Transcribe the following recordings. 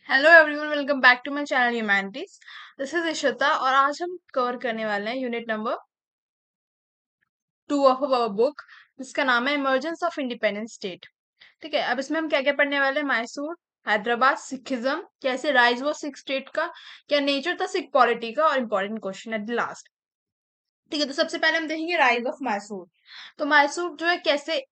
Hello everyone, welcome back to my channel humanities. This is Ishita और आज हम cover करने वाले हैं unit number 2 of our book जिसका नाम है इमर्जेंस ऑफ इंडिपेंडेंट स्टेट। ठीक है, अब इसमें हम क्या क्या पढ़ने वाले हैं? मैसूर, हैदराबाद, सिखिज्म, कैसे राइज हुआ सिख स्टेट का, क्या नेचर था सिख पॉलिटी का, और important question at the last. ठीक है, तो सबसे पहले हम देखेंगे राइज ऑफ मैसूर। तो मैसूर जो है कैसे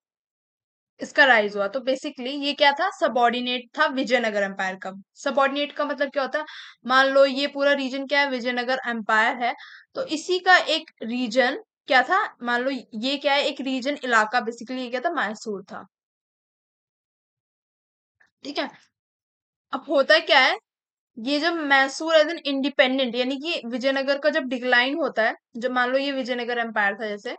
इसका राइज हुआ? तो बेसिकली ये क्या था? सबॉर्डिनेट था विजयनगर एम्पायर का। सबॉर्डिनेट का मतलब क्या होता है? मान लो ये पूरा रीजन क्या है? विजयनगर एम्पायर है। तो इसी का एक रीजन क्या था? मान लो ये क्या है? एक रीजन इलाका, बेसिकली ये क्या था? मैसूर था। ठीक है, अब होता क्या है, ये जब मैसूर एज एन इंडिपेंडेंट, यानी कि विजयनगर का जब डिक्लाइन होता है, जब मान लो ये विजयनगर एम्पायर था, जैसे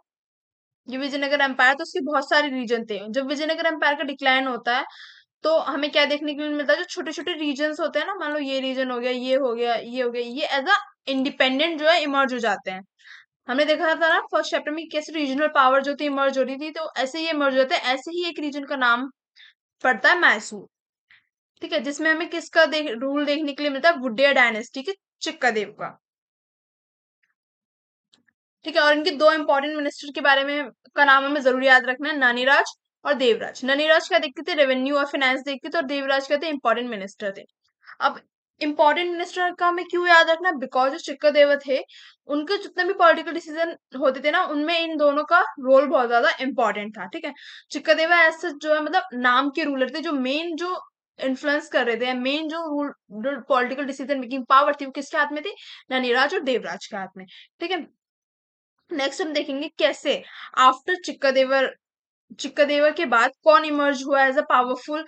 ये विजयनगर एम्पायर, तो उसके बहुत सारे रीजन थे। जब विजयनगर एम्पायर का डिक्लाइन होता है तो हमें क्या देखने को मिलता है? जो छोटे छोटे रीजन्स होते हैं ना, मान लो ये रीजन हो गया, ये हो गया, ये हो गया, ये एज अ इंडिपेंडेंट जो है इमर्ज हो जाते हैं। हमने देखा था ना फर्स्ट चैप्टर में कैसे रीजनल पावर जो थी इमर्ज हो रही थी, तो ऐसे ही इमर्ज होते हैं। ऐसे ही एक रीजन का नाम पड़ता है मैसूर। ठीक है, जिसमें हमें किसका रूल देखने के लिए मिलता है? वुड्डेयर डायनेस्टी के चिक्कादेव का। ठीक है, और इनके दो इंपॉर्टेंट मिनिस्टर के बारे में का नाम हमें जरूर याद रखना है, ननीराज और देवराज। ननीराज क्या देखते थे? रेवेन्यू और फाइनेंस देखते थे, और देवराज क्या थे? इंपॉर्टेंट मिनिस्टर थे। अब इंपॉर्टेंट मिनिस्टर का हमें क्यों याद रखना? बिकॉज जो चिक्कदेव थे, उनके जितने भी पॉलिटिकल डिसीजन होते थे ना, उनमें इन दोनों का रोल बहुत ज्यादा इंपॉर्टेंट था। ठीक है, चिक्कदेवा ऐसे जो है मतलब नाम के रूलर थे, जो मेन जो इन्फ्लुएंस कर रहे थे, मेन जो rule political decision making power थी, वो किसके हाथ में थी? ननीराज और देवराज के हाथ में। ठीक है, नेक्स्ट हम देखेंगे कैसे आफ्टर चिक्कदेवर के बाद कौन इमर्ज हुआ as a powerful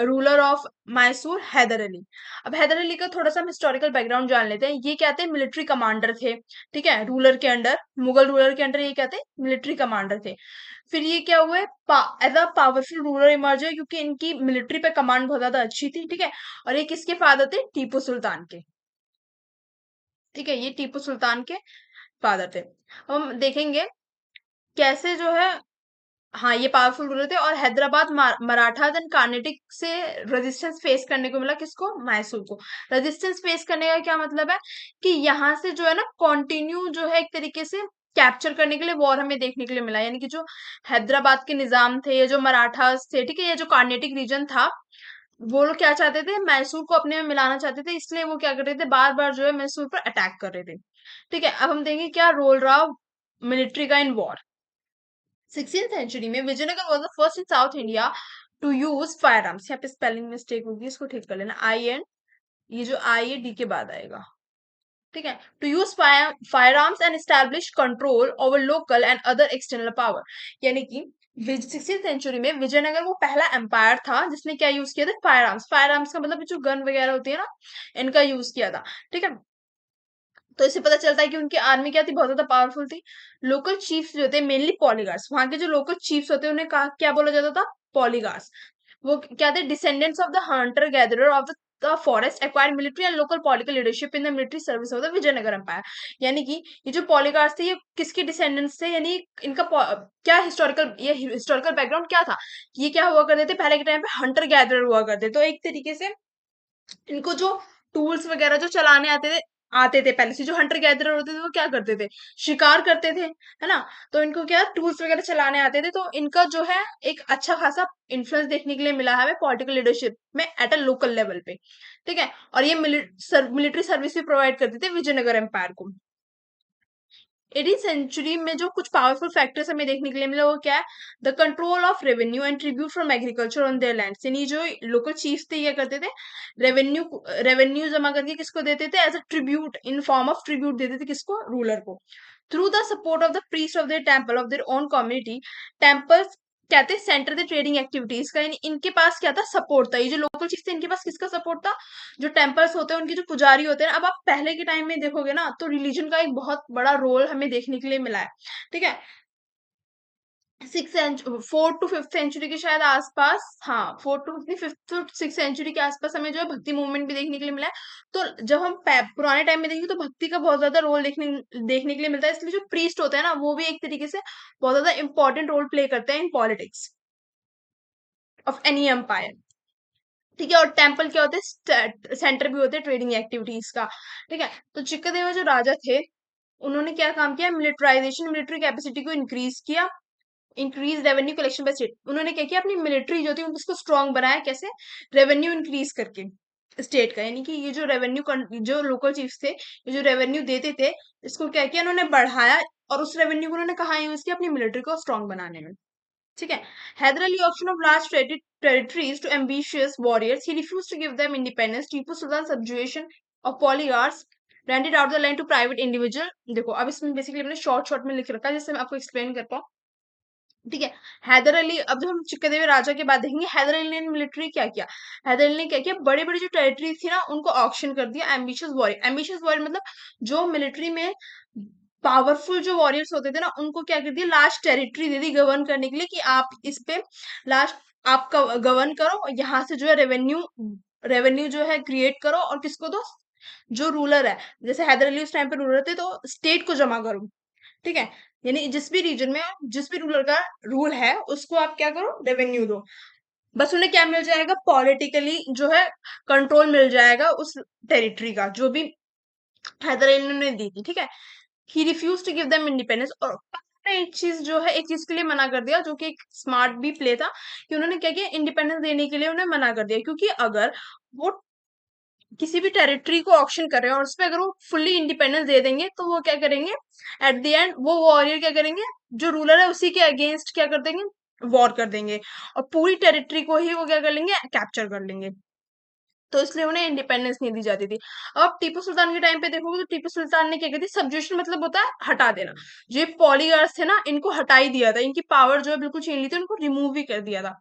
ruler of Mysore? Haidar Ali. अब हैदर अली का थोड़ा सा हम हिस्टोरिकल बैकग्राउंड जान लेते हैं। ये क्या थे? मिलिट्री कमांडर थे। ठीक है, रूलर के अंडर, मुगल रूलर के अंडर ये क्या थे? मिलिट्री कमांडर थे। फिर ये क्या हुए? As a powerful ruler emerge हुए क्योंकि इनकी मिलिट्री पे कमांड बहुत ज्यादा अच्छी थी। ठीक है, और ये किसके फादर थे? टीपू सुल्तान के। ठीक है, ये टीपू सुल्तान के फादर थे। अब हम देखेंगे कैसे जो है, हाँ, ये पावरफुल रूलर थे। और हैदराबाद मराठा देन कार्नेटिक से रेजिस्टेंस फेस करने को मिला। किसको? मैसूर को। रेजिस्टेंस फेस करने का क्या मतलब है? कि यहाँ से जो है ना कंटिन्यू जो है एक तरीके से कैप्चर करने के लिए वॉर हमें देखने के लिए मिला। यानी कि जो हैदराबाद के निजाम थे, ये जो मराठा थे, ठीक है, ये जो कार्नेटिक रीजन था, वो लोग क्या चाहते थे? मैसूर को अपने में मिलाना चाहते थे। इसलिए वो क्या कर रहे थे? बार बार जो है मैसूर पर अटैक कर रहे थे। ठीक है, अब हम देखेंगे क्या रोल रहा मिलिट्री का इन वॉर। 16th सेंचुरी में Vijayanagar was the first in South India to use fire arms. यहाँ पे स्पेलिंग मिस्टेक होगी, इसको ठीक कर लेना। आई एन, ये जो आई है डी के बाद आएगा। ठीक है, to use fire arms and establish control over local and other external power. यानी कि 16th सेंचुरी में विजयनगर वो पहला एम्पायर था जिसने क्या यूज किया था? Fire arms. फायर आर्म्स का मतलब जो गन वगैरह होती है ना, इनका यूज किया था। ठीक है, तो इससे पता चलता है कि उनकी आर्मी क्या थी? बहुत ज्यादा पावरफुल थी। लोकल चीफ्स जो थे मेनली पॉलीगार्ड्स, वहां के जो लोकल चीफ्स होते हैं उन्हें कहा क्या बोला जाता था? पॉलीगार्ड्स। वो क्या थे? Descendants of the hunter gatherer of the forest acquired military and local political leadership in the military service of the Vijayanagar empire. यानी कि ये जो पॉलीगार्ड्स थे, ये किसके डिसेंडेंट्स थे? यानी इनका क्या हिस्टोरिकल, ये हिस्टोरिकल बैकग्राउंड क्या था? ये क्या हुआ करते थे पहले के टाइम पे? हंटर गैदरर हुआ करते। तो एक तरीके से इनको जो टूल्स वगैरह जो चलाने आते थे पहले से, जो हंटर गैदरर होते थे वो क्या करते थे? शिकार करते थे, है ना? तो इनको क्या टूल्स वगैरह चलाने आते थे। तो इनका जो है एक अच्छा खासा इन्फ्लुएंस देखने के लिए मिला है पॉलिटिकल लीडरशिप में एट अ लोकल लेवल पे। ठीक है, और ये मिलिट्री सर्विस भी प्रोवाइड करते थे विजयनगर एम्पायर को। 18th सेंचुरी में जो कुछ पावरफुल फैक्टर्स हमें देखने के लिए मिला, वो क्या है? The control of revenue and tribute from agriculture on their land. यानी जो लोकल चीफ्स थे ये करते थे, रेवेन्यू रेवेन्यू जमा करके किसको देते थे? As a tribute, in form of tribute देते थे। किसको? रूलर को। Through the support of the priest of their temple of their own community. Temples कहते हैं सेंटर द ट्रेडिंग एक्टिविटीज का। यानी इनके पास क्या था? सपोर्ट था। ये जो लोकल चीज थे इनके पास किसका सपोर्ट था? जो टेम्पल्स होते हैं, उनके जो पुजारी होते हैं। अब आप पहले के टाइम में देखोगे ना, तो रिलीजन का एक बहुत बड़ा रोल हमें देखने के लिए मिला है। ठीक है, 4th to 5th सेंचुरी के शायद आसपास, हाँ, 4th to 5th to 6th century के आसपास हमें जो है भक्ति मूवमेंट भी देखने के लिए मिला है। तो जब हम पुराने टाइम में देखेंगे तो भक्ति का बहुत ज्यादा रोल देखने के लिए मिलता है। इसलिए जो प्रीस्ट होते हैं ना, वो भी एक तरीके से बहुत ज्यादा इंपॉर्टेंट रोल प्ले करते हैं in politics of any empire. ठीक है। और टेम्पल क्या होते हैं, सेंटर भी होते हैं ट्रेडिंग एक्टिविटीज का। ठीक है। तो चिक्कदेव जो राजा थे, उन्होंने क्या काम किया, मिलिटराइजेशन, मिलिट्री कैपेसिटी को इंक्रीज किया, increase revenue collection by state. उन्होंने क्या किया, अपनी मिलिट्री जो थी उसको स्ट्रांग बनाया, कैसे, रेवेन्यू इंक्रीज करके स्टेट का, यानी कि ये जो रेवेन्यू, जो लोकल चीफ्स थे, ये जो रेवेन्यू देते थे, इसको क्या किया उन्होंने, बढ़ाया। और उस रेवेन्यू को उन्होंने कहा यूज किया, अपनी मिलिट्री को स्ट्रांग बनाने में। ठीक है। Haidar Ali option of large territories to ambitious warriors. He refused to give them independence. Tipu Sultan's subjugation of polyarchs rented out the land to private individual. देखो अब इसमें बेसिकली मैंने शॉर्ट शॉर्ट में लिख रखा है जिससे मैं आपको एक्सप्लेन कर पाऊँ। ठीक है। हैदर अली, अब जब हम चिक्कदेवी राजा के बाद देखेंगे, हैदर अली ने मिलिट्री क्या किया, हैदर अली ने क्या किया, बड़े बड़े जो टेरिटरी थी ना उनको ऑक्शन कर दिया एम्बिशियस वॉरियर। एम्बिशियस वॉरियर मतलब जो मिलिट्री में पावरफुल जो वॉरियर्स होते थे ना, उनको क्या कर दिया, लास्ट टेरिटरी दे दी गवर्न करने के लिए, कि आप इस पे लास्ट आप गवर्न करो, और यहाँ से जो है रेवेन्यू, रेवेन्यू जो है क्रिएट करो, और किसको दो, जो रूलर है, जैसे हैदर अली उस टाइम पे रूलर थे तो स्टेट को जमा करो। ठीक है। यानी जिस भी रीजन में, जिस भी रूलर का रूल है, उसको आप क्या करो, रेवेन्यू दो। बस उन्हें क्या मिल जाएगा, पॉलिटिकली जो है कंट्रोल मिल जाएगा उस टेरिटरी का, जो भी हैदर अली ने दी थी। ठीक है। He refuse to give them independence. और उन्होंने एक चीज जो है, एक चीज के लिए मना कर दिया, जो कि एक स्मार्ट भी प्ले था, कि उन्होंने क्या किया, इंडिपेंडेंस देने के लिए उन्हें मना कर दिया, क्योंकि अगर वो किसी भी टेरिटरी को ऑक्शन कर रहे हैं और उसपे अगर वो फुल्ली इंडिपेंडेंस दे देंगे, तो वो क्या करेंगे, एट द एंड वो वॉरियर क्या करेंगे, जो रूलर है उसी के अगेंस्ट क्या कर देंगे, वॉर कर देंगे, और पूरी टेरिटरी को ही वो क्या कर लेंगे, कैप्चर कर लेंगे। तो इसलिए उन्हें इंडिपेंडेंस नहीं दी जाती थी। अब टीपू सुल्तान के टाइम पे देखोगे तो टीपू सुल्तान ने क्या किया, सब्जुएशन मतलब होता है हटा देना। जो पॉलीगार्ड्स थे ना, इनको हटा ही दिया था, इनकी पावर जो है बिल्कुल छीन ली थी, उनको रिमूव भी कर दिया था।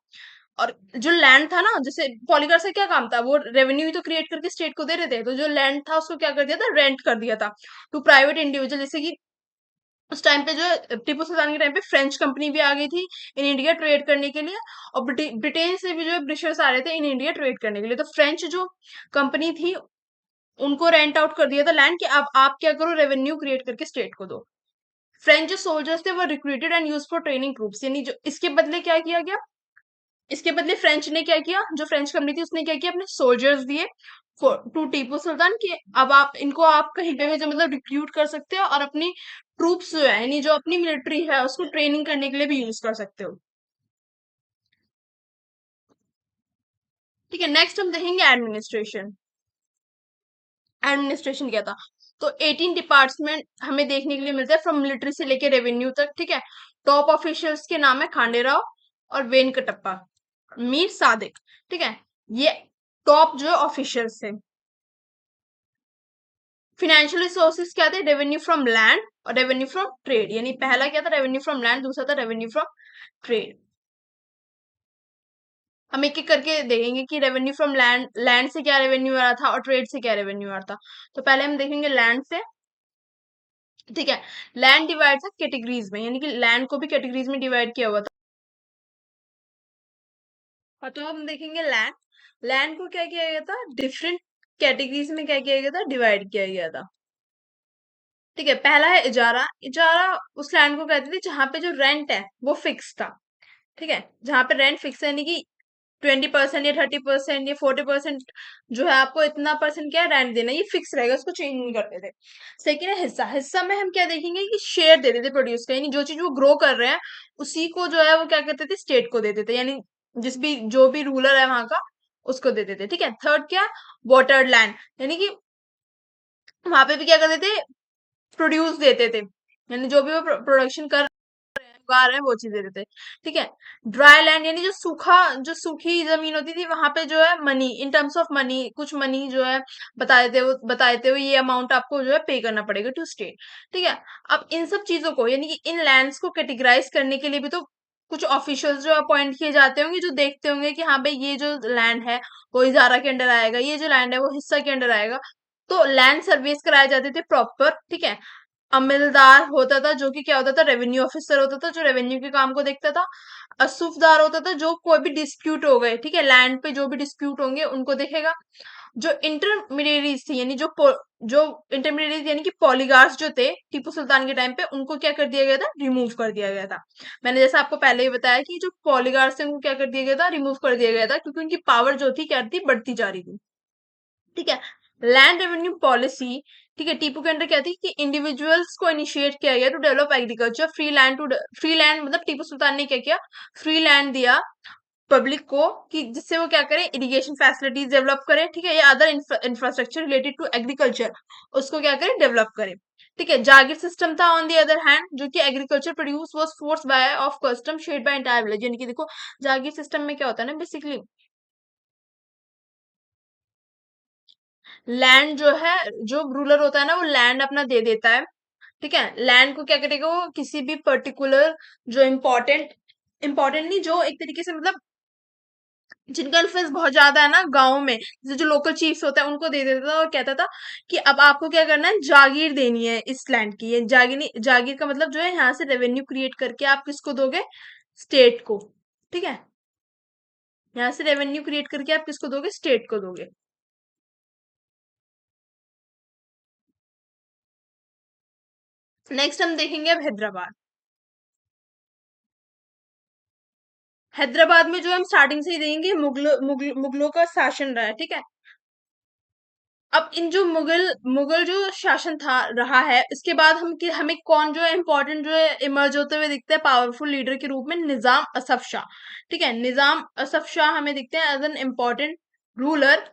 और जो लैंड था ना, जैसे पॉलीगार्ड से क्या काम था, वो रेवेन्यू ही तो क्रिएट करके स्टेट को दे रहे थे, तो जो लैंड था उसको क्या कर दिया था, रेंट कर दिया था टू प्राइवेट इंडिविजुअल। जैसे कि उस टाइम पे जो है, टीपू सुल्तान के टाइम पे फ्रेंच कंपनी भी आ गई थी इन इंडिया ट्रेड करने के लिए, और ब्रिटेन से भी जो है ब्रिटिशर्स आ रहे थे इन इंडिया ट्रेड करने के लिए। तो फ्रेंच जो कंपनी थी, उनको रेंट आउट कर दिया था लैंड, कि अब आप क्या करो, रेवेन्यू क्रिएट करके स्टेट को दो। फ्रेंच जो सोल्जर्स थे वो recruited and use for training troops, यानी जो इसके बदले क्या किया गया, इसके बदले फ्रेंच ने क्या किया, जो फ्रेंच कंपनी थी उसने क्या किया, अपने सोल्जर्स दिए टू टीपू सुल्तान, की अब आप इनको आप कहीं पे भी जो मतलब रिक्रूट कर सकते हो, और अपनी ट्रूप्स जो है, यानी जो अपनी मिलिट्री है उसको ट्रेनिंग करने के लिए भी यूज कर सकते हो। ठीक है। नेक्स्ट हम देखेंगे एडमिनिस्ट्रेशन। एडमिनिस्ट्रेशन क्या था, तो 18 डिपार्टमेंट हमें देखने के लिए मिलते हैं, फ्रॉम मिलिट्री से लेके रेवेन्यू तक। ठीक है। टॉप ऑफिशियल्स के नाम है खांडेराव और वेनकटप्पा, मीर सादिक। ठीक है। ये टॉप जो ऑफिशियल्स थे। फिनेंशियल रिसोर्सेज क्या थे, रेवेन्यू फ्रॉम लैंड और रेवेन्यू फ्रॉम ट्रेड। यानी पहला क्या था, रेवेन्यू फ्रॉम लैंड, दूसरा था रेवेन्यू फ्रॉम ट्रेड। हम एक एक करके देखेंगे कि रेवेन्यू फ्रॉम लैंड, लैंड से क्या रेवेन्यू आ रहा था और ट्रेड से क्या रेवेन्यू आ रहा था। तो पहले हम देखेंगे लैंड से। ठीक है। लैंड डिवाइड था कैटेगरीज में, यानी कि लैंड को भी कैटेगरीज में डिवाइड किया हुआ था। और तो हम देखेंगे लैंड, लैंड को क्या किया गया था, डिफरेंट कैटेगरीज में क्या किया गया था, डिवाइड किया गया था। ठीक है। पहला है इजारा। इजारा उस लैंड को कहते थे जहां पे जो रेंट है वो फिक्स था। ठीक है। जहां पे रेंट फिक्स है, यानी कि 20% या 30% या 40% जो है, आपको इतना परसेंट क्या रेंट देना, ये फिक्स रहेगा, उसको चेंज नहीं करते थे। सेकेंड है हिस्सा। हिस्सा में हम क्या देखेंगे कि शेयर दे देते प्रोड्यूस का, यानी जो चीज वो ग्रो कर रहे हैं उसी को जो है वो क्या करते थे, स्टेट को दे देते, यानी जिस भी जो भी रूलर है वहां का उसको दे देते। ठीक है। थर्ड क्या, वाटर्ड लैंड, यानी कि वहां पे भी क्या करते थे, प्रोड्यूस देते थे, यानी जो भी वो प्रोडक्शन कर उगा रहे हैं वो चीज देते थे। ठीक है। ड्राई लैंड, यानी जो सूखा, जो सूखी जमीन होती थी वहां पे जो है money, in terms of money, कुछ मनी जो है बता देते हुए ये अमाउंट आपको जो है पे करना पड़ेगा टू स्टेट। ठीक है। अब इन सब चीजों को, यानी कि इन लैंड्स को कैटेगराइज करने के लिए भी तो कुछ ऑफिशियल्स जो अपॉइंट किए जाते होंगे, जो देखते होंगे कि हाँ भाई ये जो लैंड है वो इजारा के अंडर आएगा, ये जो लैंड है वो हिस्सा के अंडर आएगा। तो लैंड सर्वेस कराए जाते थे प्रॉपर। ठीक है। अमिलदार होता था, जो कि क्या होता था, रेवेन्यू ऑफिसर होता था, जो रेवेन्यू के काम को देखता था। असूफदार होता था, जो कोई भी डिस्प्यूट हो गए, ठीक है, लैंड पे जो भी डिस्प्यूट होंगे उनको देखेगा। जो इंटरमीडिएरीज थी यानी जो इंटरमीडिएरीज यानी कि पॉलीगार्स जो थे टीपू सुल्तान के टाइम पे, उनको क्या कर दिया गया था, रिमूव कर दिया गया था। मैंने जैसा आपको पहले ही बताया कि जो पॉलीगार्स थे उनको क्या कर दिया गया था, रिमूव कर दिया गया था, क्योंकि उनकी पावर जो थी क्या थी, बढ़ती जा रही थी। ठीक है। लैंड रेवेन्यू पॉलिसी, ठीक है, टीपू के अंडर क्या थी कि इंडिविजुअल्स को इनिशिएट किया गया to develop agriculture, free land मतलब टीपू सुल्तान ने क्या किया, फ्री लैंड दिया पब्लिक को, कि जिससे वो क्या करे, इरिगेशन फैसिलिटीज डेवलप करे, ठीक है, या other infrastructure related to agriculture, उसको क्या करे, डेवलप करे। ठीक है। जागीर सिस्टम था ऑन दी अदर हैंड, जो कि agriculture produce was force by of custom shared by entire village, यानी कि देखो जागीर सिस्टम में क्या होता है ना, बेसिकली लैंड जो है, जो रूलर होता है ना, वो लैंड अपना दे देता है। ठीक है। लैंड को क्या करेगा, वो किसी भी पर्टिकुलर जो इम्पोर्टेंट नहीं, जो एक तरीके से मतलब जिनका इन्फ्लुएंस बहुत ज्यादा है ना गांव में, जैसे जो लोकल चीफ्स होता है उनको दे देता था, और कहता था कि अब आपको क्या करना है, जागीर देनी है इस लैंड की। ये जागीर नहीं, जागीर का मतलब जो है यहाँ से रेवेन्यू क्रिएट करके आप किसको दोगे, स्टेट को। ठीक है। यहाँ से रेवेन्यू क्रिएट करके आप किसको दोगे, स्टेट को दोगे। नेक्स्ट हम देखेंगे अब हैदराबाद। हैदराबाद में जो हम स्टार्टिंग से ही देखेंगे, मुगलों का शासन रहा है। ठीक है। अब इन जो मुगल जो शासन था रहा है, इसके बाद हमें कौन जो है इम्पोर्टेंट जो है इमर्ज होते हुए दिखते हैं पावरफुल लीडर के रूप में, निजाम असफ शाह। ठीक है। निजाम असफ शाह हमें दिखते हैं एज एन इम्पोर्टेंट रूलर,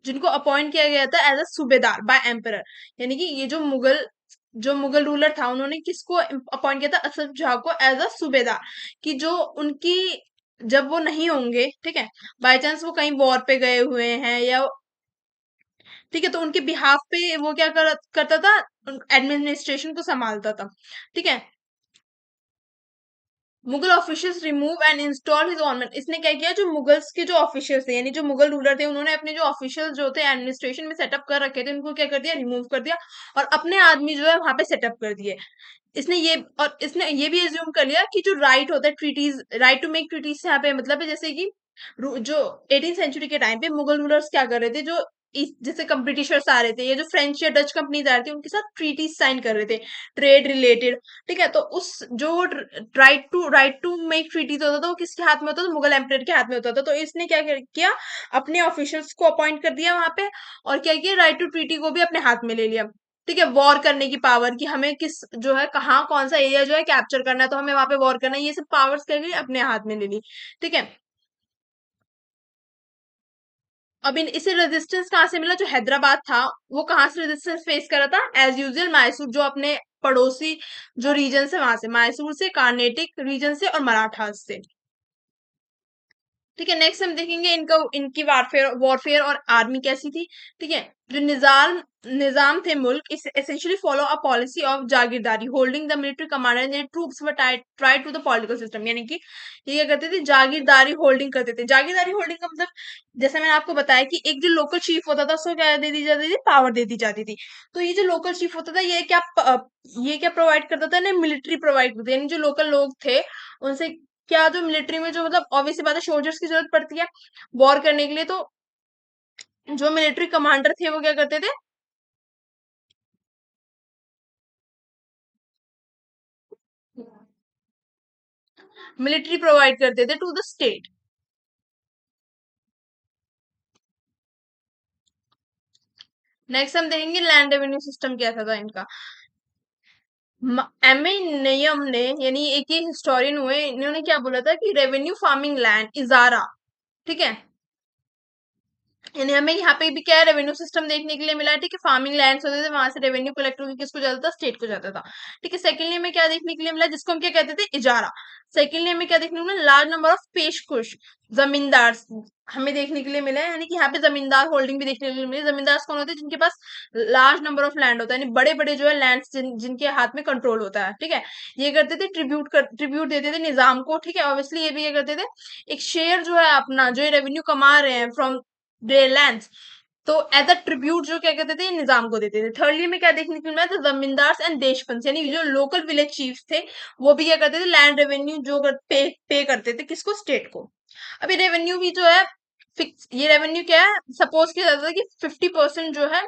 जिनको अपॉइंट किया गया था एज अ सूबेदार बाय एम्परर। यानी कि ये जो मुगल रूलर था, उन्होंने किसको अपॉइंट किया था, असफ शाह को एज अ सूबेदार, कि जो उनकी जब वो नहीं होंगे, ठीक है, बाय चांस वो कहीं वॉर पे गए हुए हैं या, ठीक है, तो उनके बिहाफ पे वो क्या करता था, एडमिनिस्ट्रेशन को संभालता था। ठीक है। Mughal officials remove and install his government, इसने क्या किया, जो मुगल्स के जो ऑफिशियल्स थे यानी जो मुगल रूलर थे, उन्होंने अपने जो ऑफिशियल जो थे एडमिनिस्ट्रेशन में सेटअप कर रखे थे, उनको क्या कर दिया, रिमूव कर दिया, और अपने आदमी जो है वहां पे सेटअप कर दिए। इसने ये भी एज्यूम कर लिया कि जो राइट होता है treaties, right to make treaties से यहाँ पे मतलब है, जैसे कि जो 18th सेंचुरी के टाइम पे मुगल रूलर्स क्या कर रहे थे, जो जैसे ब्रिटिशर्स आ रहे थे या जो फ्रेंच या डच कंपनीज आ रही थी, उनके साथ ट्रीटीज साइन कर रहे थे ट्रेड रिलेटेड। ठीक है। तो उस जो राइट टू मेक ट्रीटीज होता था, वो किसके हाथ में होता था, मुगल एम्परर के हाथ में होता था। तो इसने क्या किया, अपने ऑफिशियल्स को अपॉइंट कर दिया वहां पे, और क्या किया, राइट टू ट्रीटी को भी अपने हाथ में ले लिया। ठीक है। वॉर करने की पावर, कि हमें किस जो है कहाँ कौन सा एरिया जो है कैप्चर करना है, तो हमें वहां पे वॉर करना है, ये सब पावर्स क्या की अपने हाथ में ले ली। ठीक है। अब इसे रेजिस्टेंस कहाँ से मिला, जो हैदराबाद था वो कहाँ से रेजिस्टेंस फेस कर रहा था, एज यूजुअल मैसूर, जो अपने पड़ोसी जो रीजन से, वहां से मैसूर से, कार्नेटिक रीजन से और मराठास से। ठीक है। नेक्स्ट हम देखेंगे इनकी वारफेयर वॉरफेयर और आर्मी कैसी थी। ठीक है। जो निजाम थे मुल्क इस essentially follow a policy of जागीरदारी, holding the military commander and troops were try to the political system, यानी कि ये क्या करते थे, जागीरदारी होल्डिंग करते थे। जागीरदारी होल्डिंग का मतलब, जैसे मैंने आपको बताया कि एक जो लोकल चीफ होता था उसको क्या दे दी जाती थी, पावर दे दी जाती थी। तो ये जो लोकल चीफ होता था, ये क्या प्रोवाइड करता था ना, मिलिट्री प्रोवाइड करता था, यानी जो लोकल लोग थे उनसे क्या, जो मिलिट्री में जो मतलब ऑब्वियस सी बात है, सोल्जर्स की जरूरत पड़ती है वॉर करने के लिए, तो जो मिलिट्री कमांडर थे वो क्या करते थे, मिलिट्री प्रोवाइड करते थे टू द स्टेट। नेक्स्ट हम देखेंगे लैंड रेवेन्यू सिस्टम कैसा था इनका। एम ए नियम ने, यानी एक ही हिस्टोरियन हुए, इन्होंने क्या बोला था कि रेवेन्यू फार्मिंग लैंड इजारा, ठीक है, यानी हमें यहाँ पे भी क्या है, रेवेन्यू सिस्टम देखने के लिए मिला है। ठीक है। फार्मिंग लैंड्स होते थे, वहां से रेवेन्यू कलेक्ट होकर किसको जाता था, स्टेट को जाता था। ठीक है। सेकेंडली हमें क्या देखने के लिए मिला, जिसको हम क्या कहते थे, इजारा। सेकेंडली हमें क्या देखने को मिला, लार्ज नंबर ऑफ पेशकुश जमींदार हमें देखने के लिए मिला है, यानी कि यहाँ पे जमींदार होल्डिंग भी देखने के लिए मिली। जमींदार कौन होते हैं, जिनके पास लार्ज नंबर ऑफ लैंड होता है, यानी बड़े बड़े जो है लैंड जिनके हाथ में कंट्रोल होता है। ठीक है। ये करते थे ट्रिब्यूट देते थे निजाम को। ठीक है। ऑब्वियसली ये भी ये करते थे, एक शेयर जो है अपना, जो रेवेन्यू कमा रहे हैं फ्रॉम their lands, तो एज अ ट्रिब्यूट जो क्या कहते थे, निजाम को देते थे। थर्डली में क्या देखने को मिला था, जमींदार एंड देशपंच, यानी जो लोकल विलेज चीफ्स थे वो भी क्या करते थे, लैंड रेवेन्यू पे करते थे किसको, स्टेट को। अभी रेवेन्यू भी जो है फिक्स ये रेवेन्यू क्या है, सपोज किया जाता है कि 50% जो है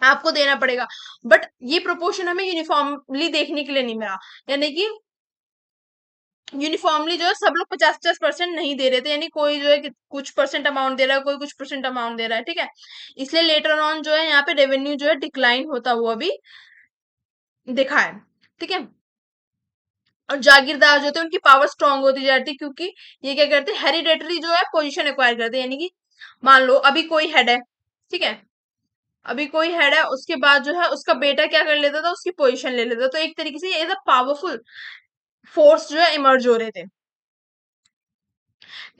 आपको देना पड़ेगा, बट ये प्रोपोर्शन हमें यूनिफॉर्मली देखने के लिए नहीं मिला, यानी कि यूनिफॉर्मली जो है सब लोग 50-50% नहीं दे रहे थे, यानी कोई जो है कुछ परसेंट अमाउंट दे रहा है, कोई कुछ परसेंट अमाउंट दे रहा है, ठीक है। इसलिए लेटर ऑन जो है यहाँ पे रेवेन्यू जो है डिक्लाइन होता हुआ भी दिखा है, ठीक है। और जागीरदार जो थे उनकी पावर स्ट्रांग होती जाती है, क्योंकि ये क्या करते हैं, हेरिडेटरी जो है पोजीशन एक्वायर करते हैं, यानी कि मान लो अभी कोई हेड है, ठीक है, अभी कोई हेड है, उसके बाद जो है उसका बेटा क्या कर लेता था, उसकी पोजीशन ले लेता, तो एक तरीके से ये पावरफुल फोर्स जो है इमर्ज हो रहे थे।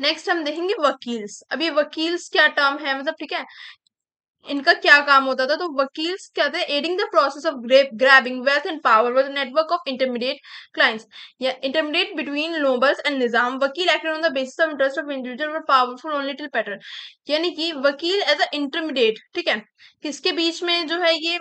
नेक्स्ट हम देखेंगे वकील्स। अभी वकील्स क्या टर्म है, मतलब ठीक है, इनका क्या काम होता था, तो वकील्स क्या थे, adding the process of grabbing wealth and power with network of intermediate clients या इंटरमीडिएट बिटवीन नोबल्स एंड निजाम। वकील acted on the basis of interest of individual were powerful only till pattern, यानी कि वकील एज अ इंटरमीडिएट, ठीक है, किसके बीच में जो है ये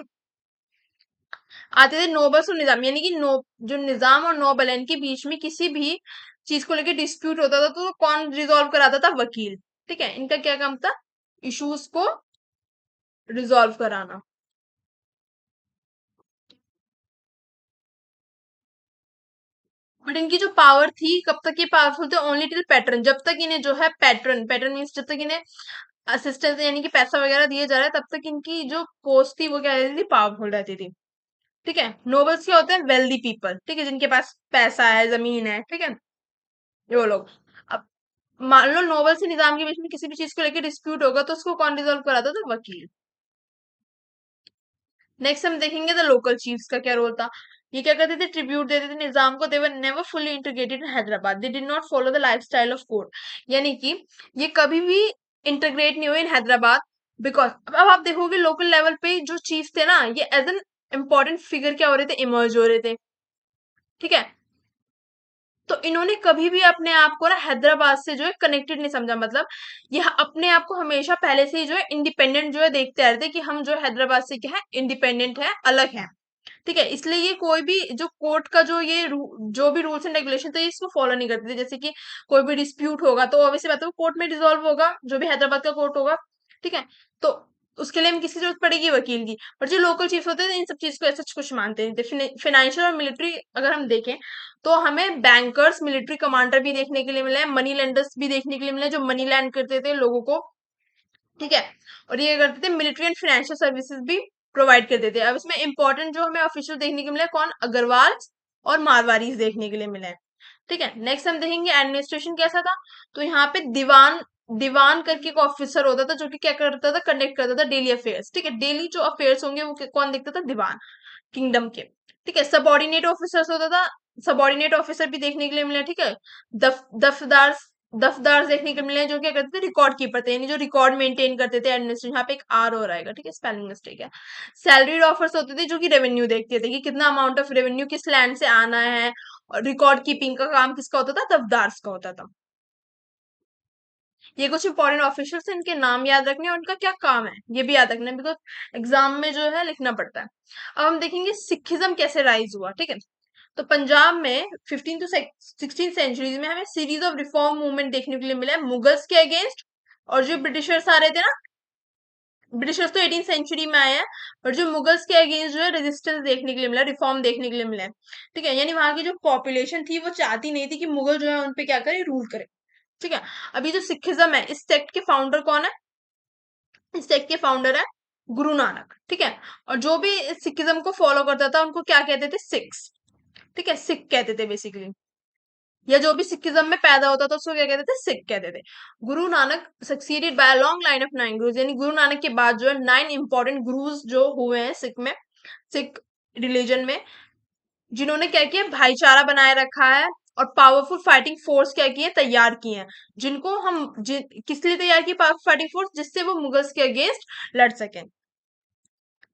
आते थे, नोबल्स और निजाम, यानी कि जो निजाम और नोबल है इनके बीच में किसी भी चीज को लेकर डिस्प्यूट होता था, तो कौन रिजॉल्व कराता था, वकील, ठीक है। इनका क्या काम था, इश्यूज को रिजॉल्व कराना। बट इनकी जो पावर थी, कब तक ये पावरफुल थे, ओनली टिल पैटर्न, जब तक इन्हें जो है पैटर्न, पैटर्न मीन्स जब तक इन्हें असिस्टेंस यानी कि पैसा वगैरह दिया जा रहा है, तब तक इनकी जो पोस्ट थी वो क्या रहती थी, पावरफुल रहती थी, ठीक है। नोबल्स क्या होते हैं, वेल्दी पीपल, ठीक है, जिनके पास पैसा है, जमीन है, ठीक है, ये वो लोग। अब मान लो नोबल से निजाम के बीच में किसी भी चीज को लेकर डिस्प्यूट होगा, तो उसको कौन रिजोल्व कराता था, वकील। नेक्स्ट हम देखेंगे द लोकल चीफ्स का क्या रोल था। ये क्या करते थे, ट्रिब्यूट देते थे निजाम को, they were never fully integrated in Hyderabad, they did not follow the lifestyle of court, यानी कि ये कभी भी इंटीग्रेट नहीं हुए इन हैदराबाद, बिकॉज अब आप देखोगे लोकल लेवल पे जो चीफ थे ना, ये एज एन इंपॉर्टेंट फिगर क्या हो रहे थे, इमर्ज हो रहे थे, ठीक है। तो इन्होंने कभी भी अपने आप को ना हैदराबाद से जो है कनेक्टेड नहीं समझा, मतलब ये अपने आप को हमेशा पहले से ही जो है इंडिपेंडेंट जो है देखते आ रहे थे, कि हम जो हैदराबाद से क्या है, इंडिपेंडेंट है, अलग है, ठीक है। इसलिए ये कोई भी जो कोर्ट का जो ये जो भी रूल्स एंड रेगुलेशन थे, इसको फॉलो नहीं करते थे। जैसे कि कोई भी डिस्प्यूट होगा तो ऑब्वियसली बात है वो कोर्ट में रिजॉल्व होगा, जो भी हैदराबाद का कोर्ट होगा, ठीक है। तो उसके लिए हमें किसकी जरूरत पड़ेगी, वकील की। पर जो लोकल चीफ होते थे इन सब चीज को ऐसा कुछ मानते नहीं थे। फाइनेंशियल और मिलिट्री अगर हम देखें, तो हमें बैंकर्स, मिलिट्री कमांडर भी देखने के लिए मिले हैं, मनी लेंडर्स भी देखने के लिए मिले हैं, जो मनी लैंड करते थे लोगों को, ठीक है। और ये करते थे मिलिट्री एंड फाइनेंशियल सर्विसेज भी प्रोवाइड करते थे। अब इसमें इंपॉर्टेंट जो हमें ऑफिशियल देखने को मिला है, कौन, अग्रवाल और मारवाड़ी देखने के लिए मिले हैं, ठीक है। नेक्स्ट हम देखेंगे एडमिनिस्ट्रेशन कैसा था। तो यहाँ पे दीवान, दीवान करके एक ऑफिसर होता था, जो कि क्या करता था, कंडक्ट करता था डेली अफेयर्स, ठीक है। डेली जो अफेयर्स होंगे वो कौन देखता था, दीवान, किंगडम के, ठीक है। सबॉर्डिनेट ऑफिसर्स होता था, सबॉर्डिनेट ऑफिसर भी देखने के लिए मिले, ठीक है। दफदार, दफदार देखने को मिले हैं, जो क्या करते थे, रिकॉर्ड कीपर थे, यानी जो रिकॉर्ड मेंटेन करते थे एडमिनिस्ट्रेशन। यहाँ पे एक आर और आएगा, ठीक है, स्पेलिंग मिस्टेक है। सैलरीड ऑफर्स होते थे, जो कि रेवेन्यू देखते थे, कि कितना अमाउंट ऑफ रेवेन्यू किस लैंड से आना है, और रिकॉर्ड कीपिंग का काम किसका होता था, दफदार का होता था। ये कुछ इंपॉर्टेंट ऑफिशियल्स हैं, इनके नाम याद रखने और उनका क्या काम है ये भी याद रखना है, बिकॉज एग्जाम में जो है लिखना पड़ता है। अब हम देखेंगे सिखिज्म कैसे राइज हुआ, ठीक है। तो पंजाब में 15 टू 16 सेंचुरीज में हमें सीरीज ऑफ रिफॉर्म मूवमेंट देखने के लिए मिला है, मुगल्स के अगेंस्ट, और जो ब्रिटिशर्स आ रहे थे ना, ब्रिटिशर्स तो 18 सेंचुरी में आए हैं, और जो मुगल्स के अगेंस्ट जो है रेजिस्टेंस देखने के लिए मिला, रिफॉर्म देखने के लिए मिला है, ठीक है। यानी वहां की जो पॉपुलेशन थी वो चाहती नहीं थी कि मुगल जो है उनपे क्या करे, रूल करे, ठीक है। अभी जो सिखिज्म है, इस सेक्ट के फाउंडर कौन है, इस सेक्ट के फाउंडर है गुरु नानक, ठीक है। और जो भी सिखिज्म को फॉलो करता था उनको क्या कहते थे, सिक्स, ठीक है, सिख कहते थे बेसिकली, या जो भी सिखिज्म में पैदा होता था उसको क्या कहते थे, सिख कहते थे। Guru Nanak succeeded by a long line of 9 gurus, यानी गुरु नानक के बाद जो है 9 इंपॉर्टेंट गुरुज जो हुए हैं सिख में, सिख रिलीजन में, जिन्होंने क्या किया, भाईचारा बनाए रखा है, और पावरफुल फाइटिंग फोर्स क्या किए, तैयार किए हैं, जिनको हम किस लिए तैयार किए पावरफुल फाइटिंग फोर्स, जिससे वो मुगल्स के अगेंस्ट लड़ सकें। अब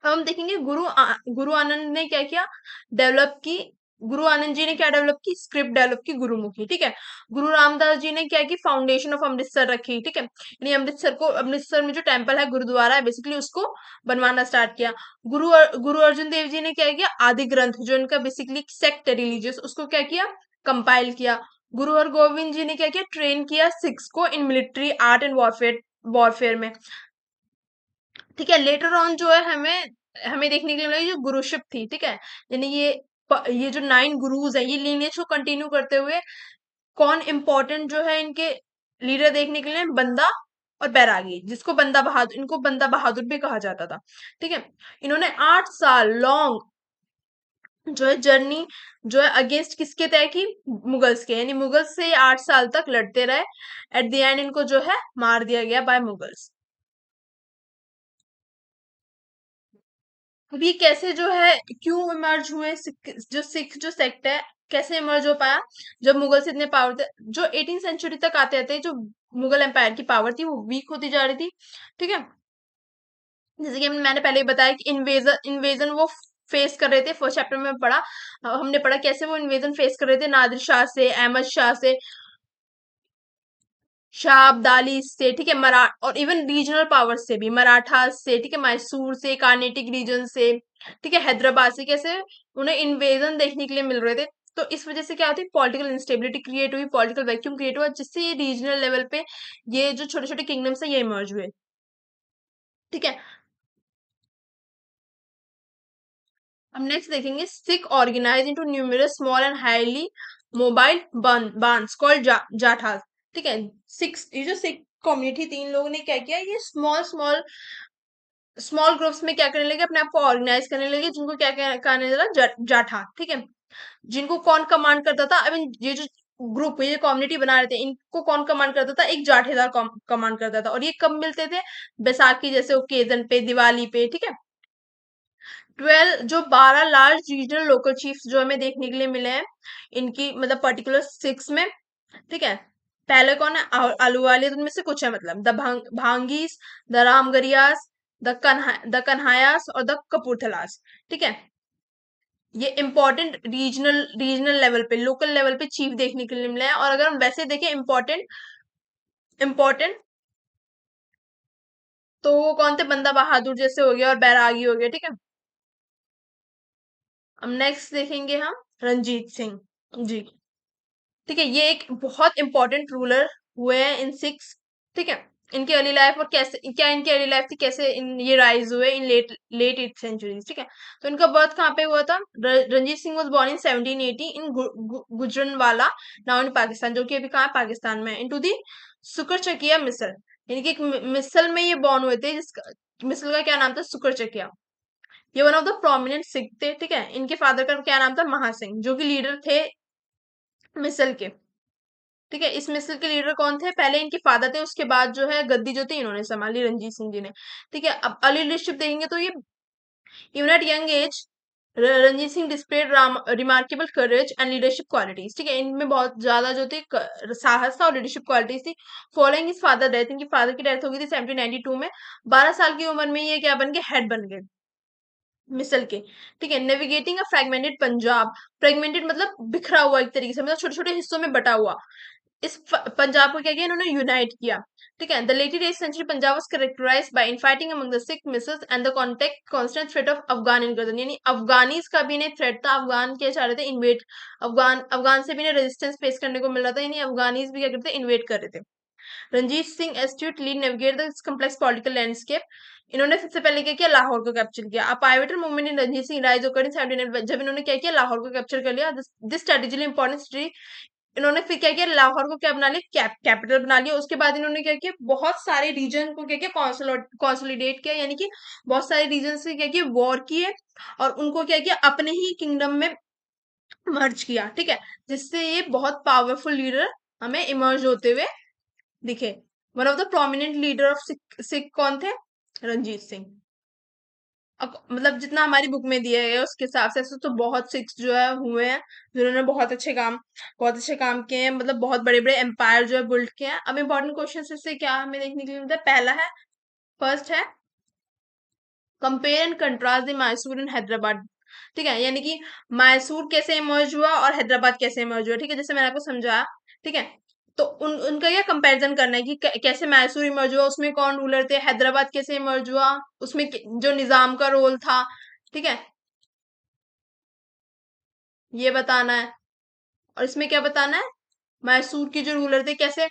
हम देखेंगे गुरु आनंद ने क्या किया, डेवलप की, गुरु आनंद जी ने क्या डेवलप की, स्क्रिप्ट डेवलप की गुरुमुखी, ठीक है। गुरु रामदास जी ने क्या की, फाउंडेशन ऑफ अमृतसर रखी, ठीक है, यानी अमृतसर को, अमृतसर में जो टेम्पल है, गुरुद्वारा है बेसिकली, उसको बनवाना स्टार्ट किया। गुरु अर्जुन देव जी ने क्या किया, आदि ग्रंथ जो इनका बेसिकली सेक्ट है रिलीजियस, उसको क्या किया, कंपाइल किया। गुरु हरगोविंद जी ने क्या किया, ट्रेन किया सिक्स को in military art and warfare warfare में। ठीक है, लेटर ऑन जो है हमें हमें देखने के लिए मिला जो गुरुशिप थी। ठीक है, यानी ये जो 9 गुरुज है, ये लीनियज को कंटिन्यू करते हुए कौन इंपॉर्टेंट जो है इनके लीडर देखने के लिए, बंदा और बैरागी, जिसको बंदा बहादुर, इनको बंदा बहादुर भी कहा जाता था। ठीक है, इन्होंने 8 साल लॉन्ग जो है जर्नी जो है अगेंस्ट किसके तय की, मुगल्स के, यानी मुगल्स से 8 साल तक लड़ते रहे। एट द एंड इनको जो है मार दिया गया बाय मुगल्स। अब ये कैसे जो है, क्यों इमर्ज हुए सिख जो सेक्ट है, कैसे इमर्ज हो पाया, जब मुगल से इतने पावर थे, जो 18th सेंचुरी तक आते आते जो मुगल एम्पायर की पावर थी वो वीक होती जा रही थी। ठीक है, जैसे कि मैंने पहले ही बताया कि इन्वेजन इन्वेजन वो फेस कर रहे थे, फर्स्ट चैप्टर में पढ़ा, हमने पढ़ा कैसे वो इन्वेजन फेस कर रहे थे, नादिर शाह से, अहमद शाह से, शाह अब्दाली से। ठीक है, मरा और इवन रीजनल पावर से भी, मराठा से, ठीक है, मैसूर से, कार्नेटिक रीजन से, ठीक है, हैदराबाद से, कैसे उन्हें इन्वेजन देखने के लिए मिल रहे थे। तो इस वजह से क्या होती है, पॉलिटिकल इंस्टेबिलिटी क्रिएट हुई, पॉलिटिकल वैक्यूम क्रिएट हुआ, जिससे ये रीजनल लेवल पे ये जो छोटे छोटे किंगडम्स है ये इमर्ज हुए। ठीक है, हम नेक्स्ट देखेंगे, Sikh organise into numerous small and highly mobile bands called jathas. ठीक है, सिक्स, ये जो सिख कम्युनिटी, 3 लोगों ने क्या किया, ये स्मॉल स्मॉल स्मॉल ग्रुप्स में क्या करने लगे, अपने आप को ऑर्गेनाइज करने लगे, जिनको क्या कहने लगा, जाठा। ठीक है, जिनको कौन कमांड करता था, आई मीन ये जो ग्रुप, ये कम्युनिटी बना रहे थे, इनको कौन कमांड करता था, एक जाठेदार कमांड करता था। और ये कब मिलते थे, बैसाखी जैसे ओकेजन पे, दिवाली पे। ठीक है, 12 लार्ज रीजनल लोकल चीफ्स जो हमें देखने के लिए मिले हैं, इनकी मतलब पर्टिकुलर सिक्स में। ठीक है, पहले कौन है, आलूवालिया, उनमें से कुछ है, मतलब द भांगीस, द रामगरियास, द कन्हायास और द कपूरथलास। ठीक है, ये इंपॉर्टेंट रीजनल लेवल पे, लोकल लेवल पे चीफ देखने के लिए मिला है। और अगर हम वैसे देखें इंपॉर्टेंट तो वो कौन थे, बंदा बहादुर जैसे हो गया और बैरागी हो गया। ठीक है, अब नेक्स्ट देखेंगे हम रंजीत सिंह जी। ठीक है, ये एक बहुत इंपॉर्टेंट रूलर हुए हैं इन सिक्स। ठीक है, इनकी अर्ली लाइफ और कैसे, क्या इनकी अर्ली लाइफ थी, कैसे ये राइज हुए इन लेट 8th सेंचुरी। ठीक है, तो इनका बर्थ कहाँ पे हुआ था, Ranjit Singh was born in 1780 in Gujranwala, now in Pakistan, जो कि अभी कहाँ है, पाकिस्तान में, इनटू दी सुकरचकिया मिसल, यानी कि एक मिसल में ये बॉर्न हुए थे, जिसका मिसल का क्या नाम था, सुकरचकिया। ये one of the prominent Sikh थे। ठीक है, इनके फादर का क्या नाम था, महासिंह, जो कि लीडर थे मिसल के। ठीक है, इस मिसल के लीडर कौन थे, पहले इनके फादर थे, उसके बाद जो है गद्दी जो थी इन्होंने संभाली, रंजीत सिंह जी ने। ठीक है, अब अर्ली लीडरशिप देखेंगे तो ये even at young age Ranjit Singh displayed remarkable courage and leadership qualities. ठीक है, इनमें बहुत ज्यादा जो थी साहस था और लीडरशिप क्वालिटीज थी। फॉलोइंग इस फादर डेथ, इनकी फादर की डेथ हो गई थी 1792 में। 12 साल की उम्र में ये क्या बन गए, हेड बन गए मिसल के। ठीक है, नेविगेटिंग अ फ्रेगमेंटेड पंजाब, फ्रेगमेंटेड मतलब बिखरा हुआ एक तरीके से, मतलब छोटे छोटे हिस्सों में बटा हुआ, इस पंजाब को क्या किया इन्होंने, यूनाइट किया। ठीक है, the latest 8th century Punjab was characterised by infighting among the Sikh misls and the contact constant threat of Afghan incursion, यानी अफगानीज का भी इन्हें थ्रेट था, अफगान क्या चाह रहे थे, इन्वेट, अफगान से भी इन्हें रेजिस्टेंस फेस करने को मिल रहा था, यानी अफगानीज भी क्या करते थे, इन्वेट कर रहे थे। Ranjit Singh astute lead navigate this complex political landscape, इन्होंने सबसे पहले क्या किया, लाहौर को कैप्चर किया। A pivotal movement in Ranjit Singh rise occur in 17, जब इन्होंने क्या किया, लाहौर को कैप्चर कर लिया, दिस स्ट्रेटेजिकली इंपॉर्टेंट सिटी, इन्होंने फिर क्या किया, लाहौर को क्या बना लिया, कैपिटल बना लिया। उसके बाद इन्होंने क्या किया, बहुत सारे रीजन को क्या किया, कॉन्सोलिडेट किया, यानी कि बहुत सारे रीजन से क्या किया, वॉर किए, और उनको क्या किया, अपने ही किंगडम में मर्ज किया। ठीक है, जिससे ये बहुत पावरफुल लीडर हमें इमर्ज होते हुए दिखे। One of the prominent leader of Sikh कौन थे, रंजीत सिंह। मतलब जितना हमारी बुक में दिया गया है उसके हिसाब से ऐसे तो बहुत सिक्स जो है हुए हैं, जिन्होंने बहुत अच्छे काम किए हैं, मतलब बहुत बड़े बड़े एम्पायर जो है बिल्ड किए हैं। अब इंपॉर्टेंट क्वेश्चन इससे क्या हमें देखने के लिए मिलता है, पहला है, फर्स्ट है, compare and contrast the Mysore and Hyderabad. ठीक है, यानी कि मैसूर कैसे इमर्ज हुआ और हैदराबाद कैसे इमर्ज हुआ। ठीक है, जैसे मैंने आपको समझाया। ठीक है, तो उनका क्या कंपैरिजन करना है कि कैसे मैसूर इमर्ज हुआ, उसमें कौन रूलर थे, हैदराबाद कैसे इमर्ज हुआ, उसमें जो निजाम का रोल था। ठीक है, ये बताना है। और इसमें क्या बताना है, मैसूर के जो रूलर थे कैसे,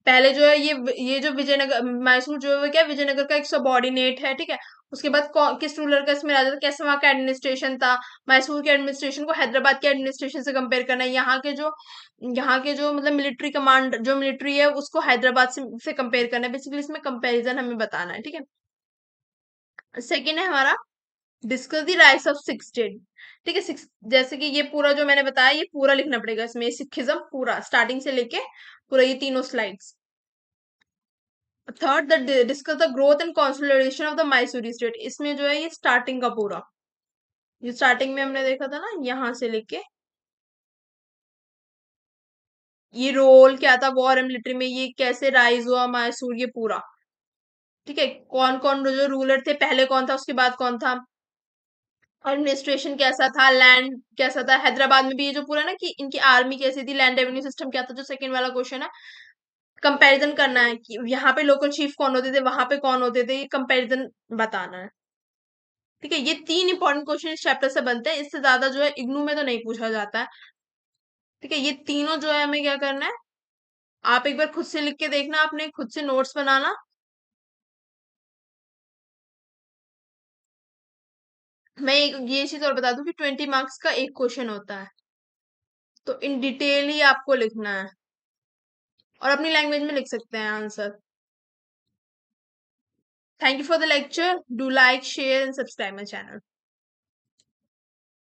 पहले जो है ये जो विजयनगर, मैसूर जो है वो क्या विजयनगर का एक सबॉर्डिनेट है, ठीक है। उसके बाद किस रूलर का इसमें राजा था, कैसे वहां का एडमिनिस्ट्रेशन था, मैसूर के एडमिनिस्ट्रेशन को हैदराबाद के एडमिनिस्ट्रेशन से कंपेयर करना है, यहाँ के जो मतलब मिलिट्री कमांड जो मिलिट्री है उसको हैदराबाद से कंपेयर करना है, बेसिकली इसमें कंपेरिजन हमें बताना है, ठीक है। सेकेंड है हमारा discuss the rights of six state, ठीक है। सिक्स जैसे कि ये पूरा जो मैंने बताया ये पूरा लिखना पड़ेगा इसमें, सिखिज्म पूरा स्टार्टिंग से लेके पूरा ये तीनों slides. Third the discuss the growth and consolidation of the मैसूरी state, इसमें जो है ये स्टार्टिंग का पूरा, ये स्टार्टिंग में हमने देखा था ना यहाँ से लेके ये रोल क्या था वॉर एंड मिलिट्री में, ये कैसे राइज हुआ मैसूर, ये पूरा, ठीक है। कौन कौन जो रूलर थे, पहले कौन था उसके बाद कौन था, एडमिनिस्ट्रेशन कैसा था, लैंड कैसा था, हैदराबाद में भी ये जो पूरा ना कि इनकी आर्मी कैसी थी, लैंड रेवेन्यू सिस्टम क्या था, जो सेकंड वाला क्वेश्चन है, कंपैरिजन करना है कि यहाँ पे लोकल चीफ कौन होते थे, वहां पे कौन होते थे, ये कंपैरिजन बताना है, ठीक है। ये तीन इंपॉर्टेंट क्वेश्चन इस चैप्टर से बनते हैं, इससे ज्यादा जो है इग्नू में तो नहीं पूछा जाता है, ठीक है। ये तीनों जो है हमें क्या करना है, आप एक बार खुद से लिख के देखना, आपने खुद से नोट्स बनाना। मैं ये चीज और बता दूं कि 20 मार्क्स का एक क्वेश्चन होता है, तो इन डिटेल ही आपको लिखना है, और अपनी लैंग्वेज में लिख सकते हैं answer. Thank you for the lecture. Do like, share, and subscribe my channel.